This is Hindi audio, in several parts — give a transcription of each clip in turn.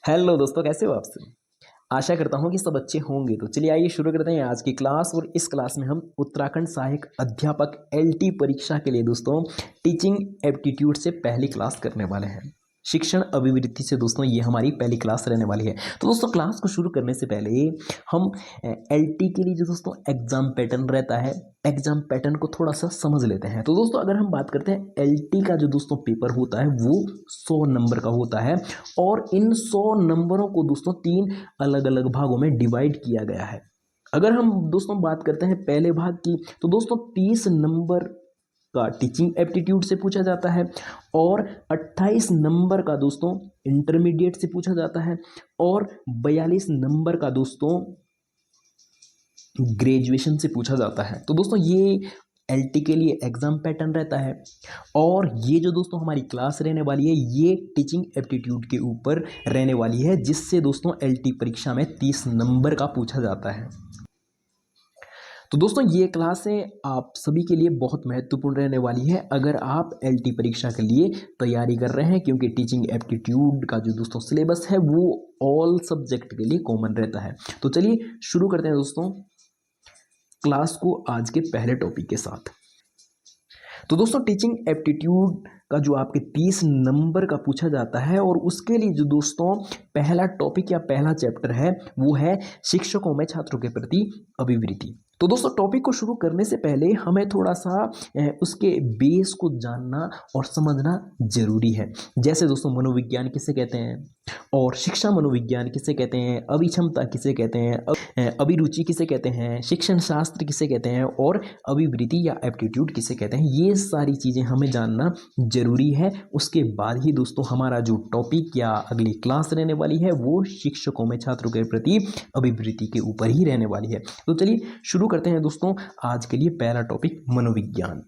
हेलो दोस्तों, कैसे हो आप सब। आशा करता हूँ कि सब अच्छे होंगे। तो चलिए आइए शुरू करते हैं आज की क्लास। और इस क्लास में हम उत्तराखंड सहायक अध्यापक एलटी परीक्षा के लिए दोस्तों टीचिंग एप्टीट्यूड से पहली क्लास करने वाले हैं। शिक्षण अभिवृत्ति से दोस्तों ये हमारी पहली क्लास रहने वाली है। तो दोस्तों क्लास को शुरू करने से पहले हम एलटी के लिए जो दोस्तों एग्जाम पैटर्न रहता है, एग्जाम पैटर्न को थोड़ा सा समझ लेते हैं। तो दोस्तों अगर हम बात करते हैं एलटी का जो दोस्तों पेपर होता है वो 100 नंबर का होता है। और इन 100 नंबरों को दोस्तों 3 अलग अलग भागों में डिवाइड किया गया है। अगर हम दोस्तों बात करते हैं पहले भाग की, तो दोस्तों 30 नंबर का टीचिंग एप्टीट्यूड से पूछा जाता है और 28 नंबर का दोस्तों इंटरमीडिएट से पूछा जाता है और 42 नंबर का दोस्तों ग्रेजुएशन से पूछा जाता है। तो दोस्तों ये एलटी के लिए एग्जाम पैटर्न रहता है। और ये जो दोस्तों हमारी क्लास रहने वाली है ये टीचिंग एप्टीट्यूड के ऊपर रहने वाली है, जिससे दोस्तों एलटी परीक्षा में 30 नंबर का पूछा जाता है। तो दोस्तों ये क्लासें आप सभी के लिए बहुत महत्वपूर्ण रहने वाली है अगर आप एलटी परीक्षा के लिए तैयारी कर रहे हैं, क्योंकि टीचिंग एप्टीट्यूड का जो दोस्तों सिलेबस है वो ऑल सब्जेक्ट के लिए कॉमन रहता है। तो चलिए शुरू करते हैं दोस्तों क्लास को आज के पहले टॉपिक के साथ। तो दोस्तों टीचिंग एप्टीट्यूड का जो आपके 30 नंबर का पूछा जाता है और उसके लिए जो दोस्तों पहला टॉपिक या पहला चैप्टर है वो है शिक्षकों में छात्रों के प्रति अभिवृत्ति। तो दोस्तों टॉपिक को शुरू करने से पहले हमें थोड़ा सा उसके बेस को जानना और समझना जरूरी है। जैसे दोस्तों मनोविज्ञान किसे कहते हैं और शिक्षा मनोविज्ञान किसे कहते हैं, अभिक्षमता किसे कहते हैं, अभिरुचि किसे कहते हैं, शिक्षण शास्त्र किसे कहते हैं और अभिवृत्ति या एप्टीट्यूड किसे कहते हैं, ये सारी चीज़ें हमें जानना जरूरी है। उसके बाद ही दोस्तों हमारा जो टॉपिक या अगली क्लास रहने वाली है वो शिक्षकों में छात्रों के प्रति अभिवृत्ति के ऊपर ही रहने वाली है। तो चलिए शुरू करते हैं दोस्तों आज के लिए पहला टॉपिक मनोविज्ञान।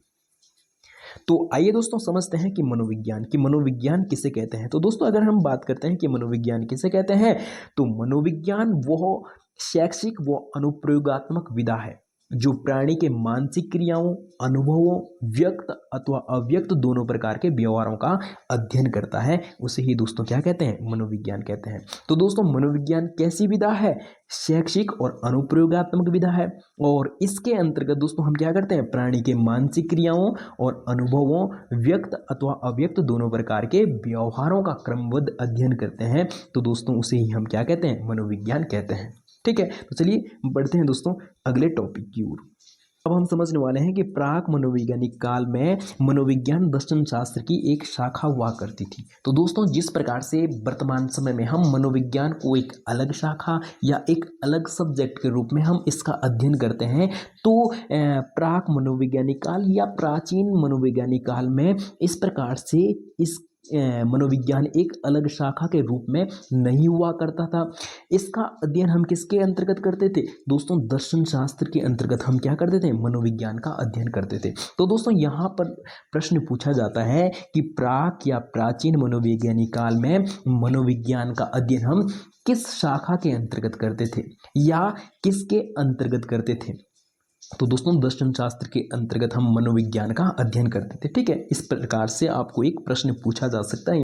तो आइए दोस्तों समझते हैं कि मनोविज्ञान किसे कहते हैं। तो दोस्तों अगर हम बात करते हैं कि मनोविज्ञान किसे कहते हैं, तो मनोविज्ञान वो शैक्षिक व अनुप्रयोगात्मक विधा है जो प्राणी के मानसिक क्रियाओं, अनुभवों, व्यक्त अथवा अव्यक्त दोनों प्रकार के व्यवहारों का अध्ययन करता है। उसे ही दोस्तों क्या कहते हैं, मनोविज्ञान कहते हैं। तो दोस्तों मनोविज्ञान कैसी विधा है, शैक्षिक और अनुप्रयोगात्मक विधा है। और इसके अंतर्गत दोस्तों हम क्या करते हैं, प्राणी के मानसिक क्रियाओं और अनुभवों, व्यक्त अथवा अव्यक्त दोनों प्रकार के व्यवहारों का क्रमबद्ध अध्ययन करते हैं। तो दोस्तों उसे ही हम क्या कहते हैं, मनोविज्ञान कहते हैं। ठीक है, तो चलिए बढ़ते हैं दोस्तों अगले टॉपिक की ओर। अब हम समझने वाले हैं कि प्राक मनोवैज्ञानिक काल में मनोविज्ञान दर्शन शास्त्र की एक शाखा हुआ करती थी। तो दोस्तों जिस प्रकार से वर्तमान समय में हम मनोविज्ञान को एक अलग शाखा या एक अलग सब्जेक्ट के रूप में हम इसका अध्ययन करते हैं, तो प्राक मनोवैज्ञानिक काल या प्राचीन मनोवैज्ञानिक काल में इस प्रकार से इस मनोविज्ञान एक अलग शाखा के रूप में नहीं हुआ करता था। इसका अध्ययन हम किसके अंतर्गत करते थे दोस्तों, दर्शन शास्त्र के अंतर्गत हम क्या करते थे, मनोविज्ञान का अध्ययन करते थे। तो दोस्तों यहाँ पर प्रश्न पूछा जाता है कि प्राक या प्राचीन मनोवैज्ञानिक काल में मनोविज्ञान का अध्ययन हम किस शाखा के अंतर्गत करते थे या किसके अंतर्गत करते थे। तो दोस्तों दर्शन शास्त्र के अंतर्गत हम मनोविज्ञान का अध्ययन करते थे। ठीक है, इस प्रकार से आपको एक प्रश्न पूछा जा सकता है।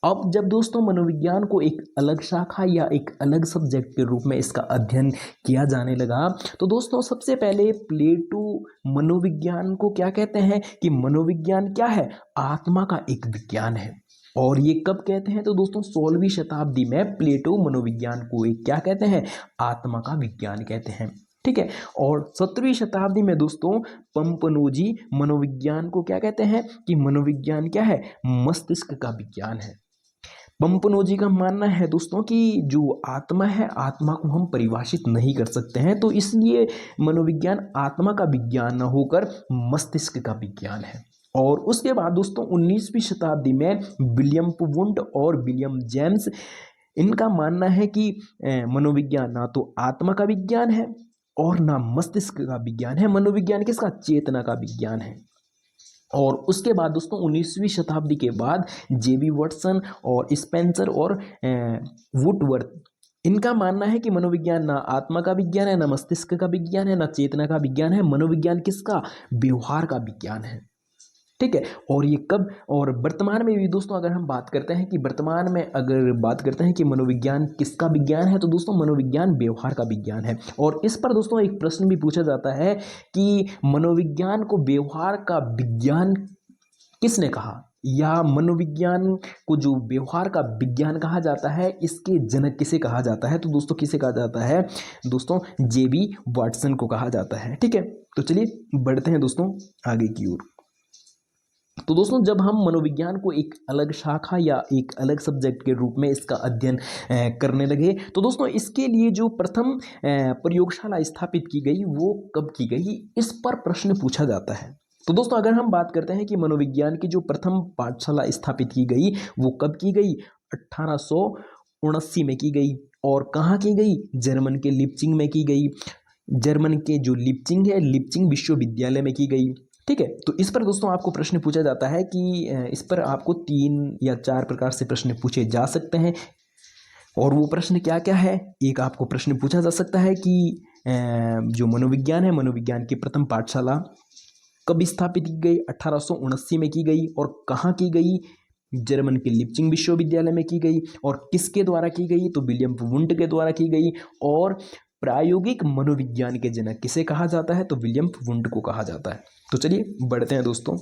अब जब दोस्तों मनोविज्ञान को एक अलग शाखा या एक अलग सब्जेक्ट के रूप में इसका अध्ययन किया जाने लगा, तो दोस्तों सबसे पहले प्लेटो मनोविज्ञान को क्या कहते हैं कि मनोविज्ञान क्या है, आत्मा का एक विज्ञान है। और ये कब कहते हैं, तो दोस्तों 16वीं शताब्दी में प्लेटो मनोविज्ञान को एक क्या कहते हैं, आत्मा का विज्ञान कहते हैं। ठीक है, और 17वीं शताब्दी में दोस्तों पंपनोजी मनोविज्ञान को क्या कहते हैं कि मनोविज्ञान क्या है, मस्तिष्क का विज्ञान है। पंपनोजी का मानना है दोस्तों कि जो आत्मा है, आत्मा को हम परिभाषित नहीं कर सकते हैं, तो इसलिए मनोविज्ञान आत्मा का विज्ञान न होकर मस्तिष्क का विज्ञान है। और उसके बाद दोस्तों 19वीं शताब्दी में विलियम वुंड और विलियम जेम्स, इनका मानना है कि मनोविज्ञान ना तो आत्मा का विज्ञान है और ना मस्तिष्क का विज्ञान है, मनोविज्ञान किसका, चेतना का विज्ञान है। और उसके बाद दोस्तों 19वीं शताब्दी के बाद जेबी वाटसन और स्पेंसर और वुडवर्थ, इनका मानना है कि मनोविज्ञान ना आत्मा का विज्ञान है, ना मस्तिष्क का विज्ञान है, ना चेतना का विज्ञान है, मनोविज्ञान किसका, व्यवहार का विज्ञान है। ठीक है। और ये कब और वर्तमान में भी दोस्तों अगर हम बात करते हैं कि वर्तमान में अगर बात करते हैं कि मनोविज्ञान किसका विज्ञान है, तो दोस्तों मनोविज्ञान व्यवहार का विज्ञान है। और इस पर दोस्तों एक प्रश्न भी पूछा जाता है कि मनोविज्ञान को व्यवहार का विज्ञान किसने कहा, या मनोविज्ञान को जो व्यवहार का विज्ञान कहा जाता है इसके जनक किसे कहा जाता है, तो दोस्तों किसे कहा जाता है, दोस्तों जेबी वाटसन को कहा जाता है। ठीक है, तो चलिए बढ़ते हैं दोस्तों आगे की ओर। तो दोस्तों जब हम मनोविज्ञान को एक अलग शाखा या एक अलग सब्जेक्ट के रूप में इसका अध्ययन करने लगे, तो दोस्तों इसके लिए जो प्रथम प्रयोगशाला स्थापित की गई वो कब की गई, इस पर प्रश्न पूछा जाता है। तो दोस्तों अगर हम बात करते हैं कि मनोविज्ञान की जो प्रथम पाठशाला स्थापित की गई वो कब की गई, 1879 में की गई। और कहाँ की गई, जर्मन के लिप्जिंग में की गई। जर्मन के जो लिप्जिंग है, लिप्जिंग विश्वविद्यालय में की गई। ठीक है, तो इस पर दोस्तों आपको प्रश्न पूछा जाता है कि इस पर आपको 3 या 4 प्रकार से प्रश्न पूछे जा सकते हैं। और वो प्रश्न क्या क्या है, एक आपको प्रश्न पूछा जा सकता है कि जो मनोविज्ञान है, मनोविज्ञान की प्रथम पाठशाला कब स्थापित की गई, 1879 में की गई। और कहाँ की गई, जर्मन के लिप्जिंग विश्वविद्यालय में की गई। और किसके द्वारा की गई, तो विलियम वुंड के द्वारा की गई। और प्रायोगिक मनोविज्ञान के जनक किसे कहा जाता है, तो विलियम वुंड को कहा जाता है। तो चलिए बढ़ते हैं दोस्तों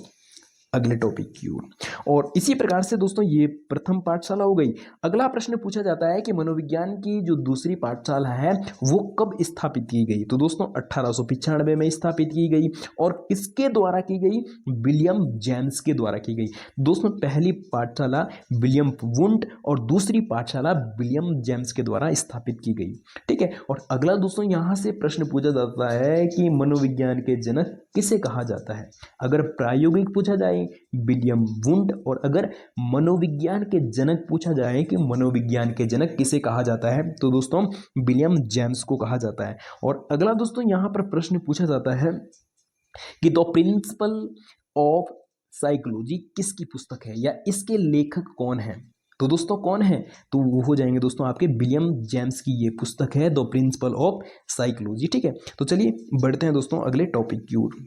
अगले टॉपिक की ओर। और इसी प्रकार से दोस्तों ये प्रथम पाठशाला हो गई। अगला प्रश्न पूछा जाता है कि मनोविज्ञान की जो दूसरी पाठशाला है वो कब स्थापित की गई, तो दोस्तों 1895 में स्थापित की गई। और किसके द्वारा की गई, विलियम जेम्स के द्वारा की गई। दोस्तों पहली पाठशाला विलियम वुंड और दूसरी पाठशाला विलियम जेम्स के द्वारा स्थापित की गई। ठीक है, और अगला दोस्तों यहाँ से प्रश्न पूछा जाता है कि मनोविज्ञान के जनक किसे कहा जाता है। अगर प्रायोगिक पूछा जाए विलियम वुंड, और अगर मनोविज्ञान के जनक पूछा जाए कि मनोविज्ञान के जनक किसे कहा जाता है, तो दोस्तों विलियम जेम्स को कहा जाता है। और अगला दोस्तों यहां पर प्रश्न पूछा जाता है कि द प्रिंसिपल ऑफ साइकोलॉजी किसकी पुस्तक है, या इसके लेखक कौन है। तो दोस्तों कौन है, तो वो हो जाएंगे दोस्तों आपके विलियम जेम्स की ये पुस्तक है द प्रिंसिपल ऑफ साइकोलॉजी। ठीक है, तो चलिए बढ़ते हैं दोस्तों अगले टॉपिक की ओर।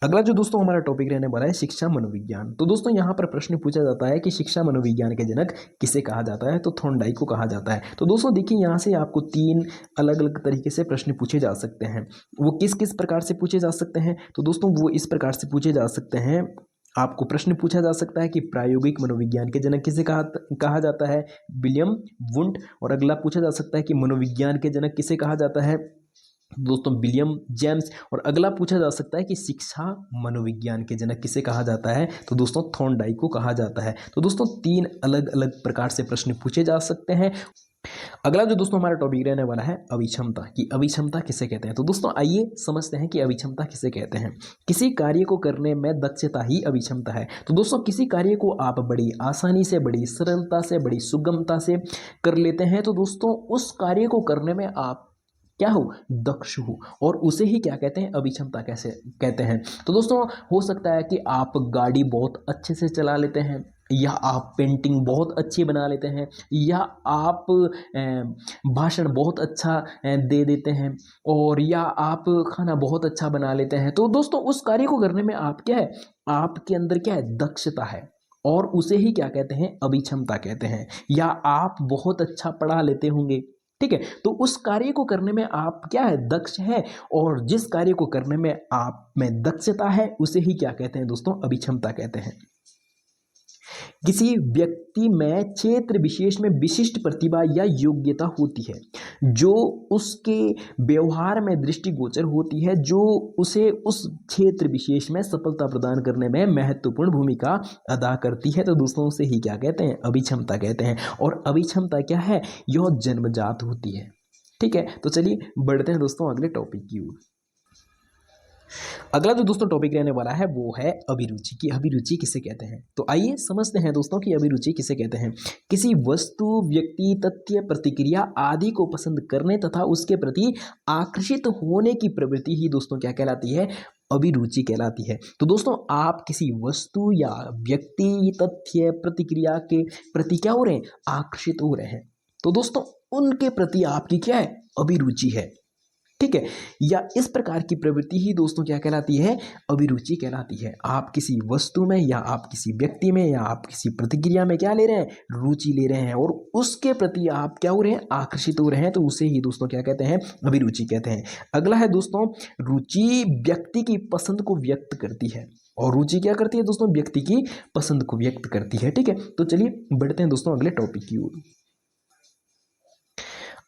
अगला जो दोस्तों हमारा टॉपिक रहने वाला है शिक्षा मनोविज्ञान। तो दोस्तों यहाँ पर प्रश्न पूछा जाता है कि शिक्षा मनोविज्ञान के जनक किसे कहा जाता है, तो थॉर्नडाइक को कहा जाता है। तो दोस्तों देखिए यहाँ से आपको 3 अलग अलग तरीके से प्रश्न पूछे जा सकते हैं। वो किस किस प्रकार से पूछे जा सकते हैं, तो दोस्तों वो इस प्रकार से पूछे जा सकते हैं। आपको प्रश्न पूछा जा सकता है कि प्रायोगिक मनोविज्ञान के जनक किसे कहा जाता है, विलियम वुंड। और अगला पूछा जा सकता है कि मनोविज्ञान के जनक किसे कहा जाता है, दोस्तों विलियम जेम्स। और अगला पूछा जा सकता है कि शिक्षा मनोविज्ञान के जनक किसे कहा जाता है, तो दोस्तों थॉर्नडाइक को कहा जाता है। तो दोस्तों 3 अलग अलग प्रकार से प्रश्न पूछे जा सकते हैं। अगला जो दोस्तों हमारा टॉपिक रहने वाला है अभिक्षमता, कि अभिक्षमता किसे कहते हैं। तो दोस्तों आइए समझते हैं कि अभिक्षमता किसे कहते हैं। किसी कार्य को करने में दक्षता ही अभिक्षमता है। तो दोस्तों किसी कार्य को आप बड़ी आसानी से, बड़ी सरलता से, बड़ी सुगमता से कर लेते हैं, तो दोस्तों उस कार्य को करने में आप क्या हो, दक्ष हो, और उसे ही क्या कहते हैं, अभिक्षमता कैसे कहते हैं। तो दोस्तों हो सकता है कि आप गाड़ी बहुत अच्छे से चला लेते हैं, या आप पेंटिंग बहुत अच्छी बना लेते हैं, या आप भाषण बहुत अच्छा दे देते हैं, और या आप खाना बहुत अच्छा बना लेते हैं। तो दोस्तों उस कार्य को करने में आप क्या है, आपके अंदर क्या है, दक्षता है, और उसे ही क्या कहते हैं, अभिक्षमता कहते हैं। या आप बहुत अच्छा पढ़ा लेते होंगे, ठीक है, तो उस कार्य को करने में आप क्या है, दक्ष है, और जिस कार्य को करने में आप में दक्षता है उसे ही क्या कहते हैं दोस्तों, अभिक्षमता कहते हैं। किसी व्यक्ति में क्षेत्र विशेष में विशिष्ट प्रतिभा या योग्यता होती है जो उसके व्यवहार में दृष्टिगोचर होती है, जो उसे उस क्षेत्र विशेष में सफलता प्रदान करने में महत्वपूर्ण भूमिका अदा करती है, तो दोस्तों उसे ही क्या कहते हैं, अभिक्षमता कहते हैं। और अभिक्षमता क्या है, यह जन्मजात होती है। ठीक है, तो चलिए बढ़ते हैं दोस्तों अगले टॉपिक की ओर। अगला जो दोस्तों टॉपिक रहने वाला है वो है अभिरुचि, की अभिरुचि किसे कहते हैं। तो आइए समझते हैं दोस्तों कि अभिरुचि किसे कहते हैं। किसी वस्तु, व्यक्ति, तथ्य, प्रतिक्रिया आदि को पसंद करने तथा उसके प्रति आकर्षित होने की प्रवृत्ति ही दोस्तों क्या कहलाती है, अभिरुचि कहलाती है। तो दोस्तों आप किसी वस्तु या व्यक्ति, तथ्य, प्रतिक्रिया के प्रति क्या हो रहे हैं, आकर्षित हो रहे हैं, तो दोस्तों उनके प्रति आपकी क्या है, अभिरुचि है। ठीक है। या इस प्रकार की प्रवृत्ति ही दोस्तों क्या कहलाती है, अभिरुचि कहलाती है। आप किसी वस्तु में या आप किसी व्यक्ति में या आप किसी प्रतिक्रिया में क्या ले रहे हैं, रुचि ले रहे हैं और उसके प्रति आप क्या हो रहे हैं, आकर्षित हो रहे हैं, तो उसे ही दोस्तों क्या कहते हैं, अभिरुचि कहते हैं। अगला है दोस्तों, रुचि व्यक्ति की पसंद को व्यक्त करती है और रुचि क्या करती है दोस्तों, व्यक्ति की पसंद को व्यक्त करती है। ठीक है, तो चलिए बढ़ते हैं दोस्तों अगले टॉपिक की ओर।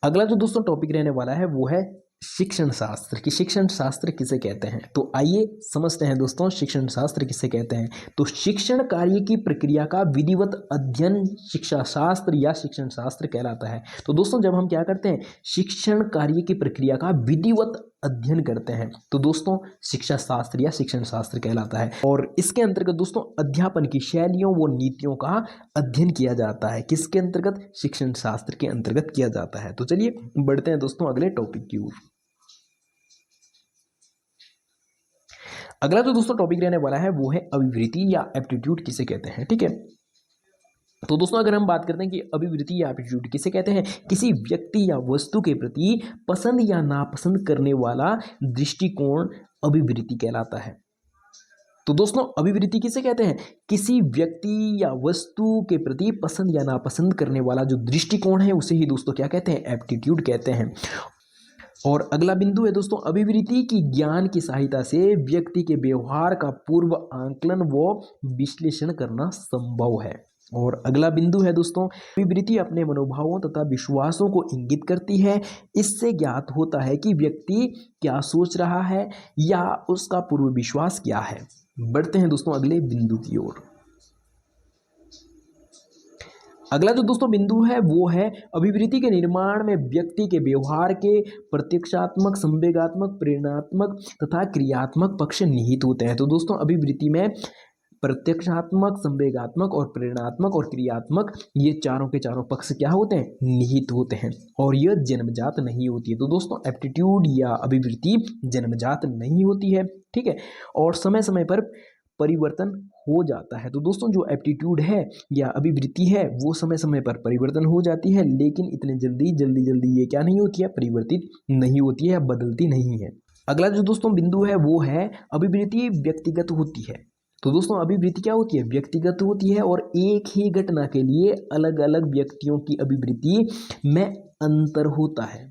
अगला जो दोस्तों टॉपिक रहने वाला है वो है शिक्षण शास्त्र की शिक्षण शास्त्र किसे कहते हैं। तो आइए समझते हैं दोस्तों शिक्षण शास्त्र किसे कहते हैं। तो शिक्षण कार्य की प्रक्रिया का विधिवत अध्ययन शिक्षा शास्त्र या शिक्षण शास्त्र कहलाता है। तो दोस्तों जब हम क्या करते हैं, शिक्षण कार्य की प्रक्रिया का विधिवत अध्ययन करते हैं, तो दोस्तों शिक्षा शास्त्र या शिक्षण शास्त्र कहलाता है। और इसके अंतर्गत दोस्तों अध्यापन की शैलियों व नीतियों का अध्ययन किया जाता है। किसके अंतर्गत, शिक्षण शास्त्र के अंतर्गत किया जाता है। तो चलिए बढ़ते हैं दोस्तों अगले टॉपिक की ओर। अगला जो दोस्तों टॉपिक रहने वाला है वो है अभिवृत्ति या एप्टीट्यूड किसे कहते हैं। ठीक है, तो दोस्तों अगर हम बात करते हैं कि अभिवृत्ति या एप्टीट्यूड किसे कहते हैं, किसी व्यक्ति या वस्तु के प्रति पसंद या नापसंद करने वाला दृष्टिकोण अभिवृत्ति कहलाता है। तो दोस्तों अभिवृत्ति किसे कहते हैं, किसी व्यक्ति या वस्तु के प्रति पसंद या नापसंद करने वाला जो दृष्टिकोण है उसे ही दोस्तों क्या कहते हैं, एप्टीट्यूड कहते हैं। और अगला बिंदु है दोस्तों, अभिवृत्ति की ज्ञान की सहायता से व्यक्ति के व्यवहार का पूर्व आंकलन व विश्लेषण करना संभव है। और अगला बिंदु है दोस्तों, अभिवृत्ति अपने मनोभावों तथा विश्वासों को इंगित करती है। इससे ज्ञात होता है कि व्यक्ति क्या सोच रहा है या उसका पूर्व विश्वास क्या है। बढ़ते हैं दोस्तों अगले बिंदु की ओर। अगला जो दोस्तों बिंदु है वो है अभिवृत्ति के निर्माण में व्यक्ति के व्यवहार के प्रत्यक्षात्मक, संवेगात्मक, प्रेरणात्मक तथा क्रियात्मक पक्ष निहित होते हैं। तो दोस्तों अभिवृत्ति में प्रत्यक्षात्मक, संवेगात्मक और प्रेरणात्मक और क्रियात्मक ये चारों के चारों पक्ष क्या होते हैं, निहित होते हैं और यह जन्मजात नहीं होती है। तो दोस्तों एप्टीट्यूड या अभिवृत्ति जन्मजात नहीं होती है। ठीक है, और समय समय पर परिवर्तन हो जाता है। तो दोस्तों जो एप्टीट्यूड है या अभिवृत्ति है वो समय समय पर परिवर्तन हो जाती है, लेकिन इतने जल्दी ये क्या नहीं होती है, परिवर्तित नहीं होती है या बदलती नहीं है। अगला जो दोस्तों बिंदु है वो है अभिवृत्ति व्यक्तिगत होती है। तो दोस्तों अभिवृत्ति क्या होती है, व्यक्तिगत होती है और एक ही घटना के लिए अलग अलग व्यक्तियों की अभिवृत्ति में अंतर होता है।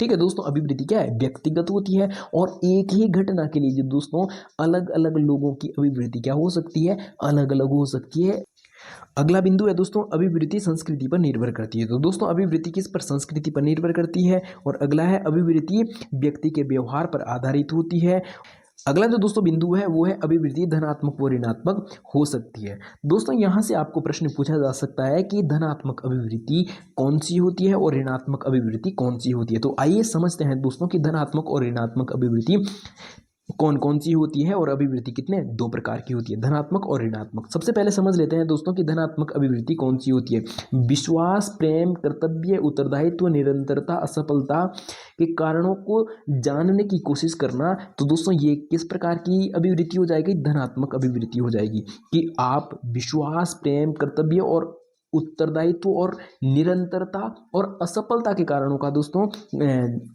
ठीक है दोस्तों, अभिवृत्ति क्या है, व्यक्तिगत होती है और एक ही घटना के लिए जो दोस्तों अलग अलग लोगों की अभिवृत्ति क्या हो सकती है, अलग अलग हो सकती है। अगला बिंदु है दोस्तों, अभिवृत्ति संस्कृति पर निर्भर करती है। तो दोस्तों अभिवृत्ति किस पर, संस्कृति पर निर्भर करती है। और अगला है अभिवृत्ति व्यक्ति के व्यवहार पर आधारित होती है। अगला जो दोस्तों बिंदु है वो है अभिवृत्ति धनात्मक व ऋणात्मक हो सकती है। दोस्तों यहाँ से आपको प्रश्न पूछा जा सकता है कि धनात्मक अभिवृत्ति कौन सी होती है और ऋणात्मक अभिवृत्ति कौन सी होती है। तो आइए समझते हैं दोस्तों कि धनात्मक और ऋणात्मक अभिवृत्ति कौन कौन सी होती है और अभिवृत्ति कितने, दो प्रकार की होती है, धनात्मक और ऋणात्मक। सबसे पहले समझ लेते हैं दोस्तों कि धनात्मक अभिवृत्ति कौन सी होती है। विश्वास, प्रेम, कर्तव्य, उत्तरदायित्व, निरंतरता, असफलता के कारणों को जानने की कोशिश करना। तो दोस्तों ये किस प्रकार की अभिवृत्ति हो जाएगी, धनात्मक अभिवृत्ति हो जाएगी कि आप विश्वास, प्रेम, कर्तव्य और उत्तरदायित्व और निरंतरता और असफलता के कारणों का दोस्तों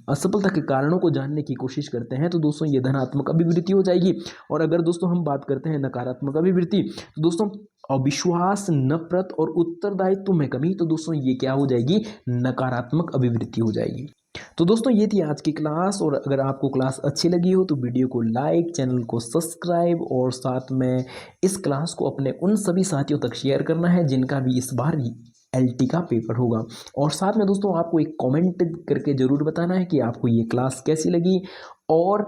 असफलता के कारणों को जानने की कोशिश करते हैं। तो दोस्तों ये धनात्मक अभिवृत्ति हो जाएगी। और अगर दोस्तों हम बात करते हैं नकारात्मक अभिवृत्ति, तो दोस्तों अविश्वास, नफरत और उत्तरदायित्व में कमी, तो दोस्तों ये क्या हो जाएगी, नकारात्मक अभिवृत्ति हो जाएगी। तो दोस्तों ये थी आज की क्लास, और अगर आपको क्लास अच्छी लगी हो तो वीडियो को लाइक, चैनल को सब्सक्राइब और साथ में इस क्लास को अपने उन सभी साथियों तक शेयर करना है जिनका भी इस बार LT का पेपर होगा। और साथ में दोस्तों आपको एक कमेंट करके ज़रूर बताना है कि आपको ये क्लास कैसी लगी। और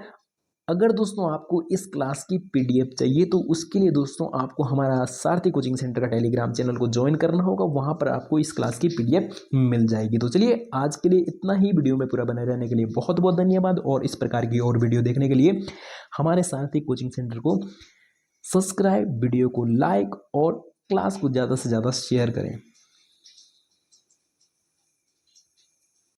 अगर दोस्तों आपको इस क्लास की PDF चाहिए तो उसके लिए दोस्तों आपको हमारा सारथी कोचिंग सेंटर का टेलीग्राम चैनल को ज्वाइन करना होगा, वहाँ पर आपको इस क्लास की PDF मिल जाएगी। तो चलिए आज के लिए इतना ही। वीडियो में पूरा बने रहने के लिए बहुत बहुत धन्यवाद, और इस प्रकार की और वीडियो देखने के लिए हमारे सारथी कोचिंग सेंटर को सब्सक्राइब, वीडियो को लाइक और क्लास को ज़्यादा से ज़्यादा शेयर करें।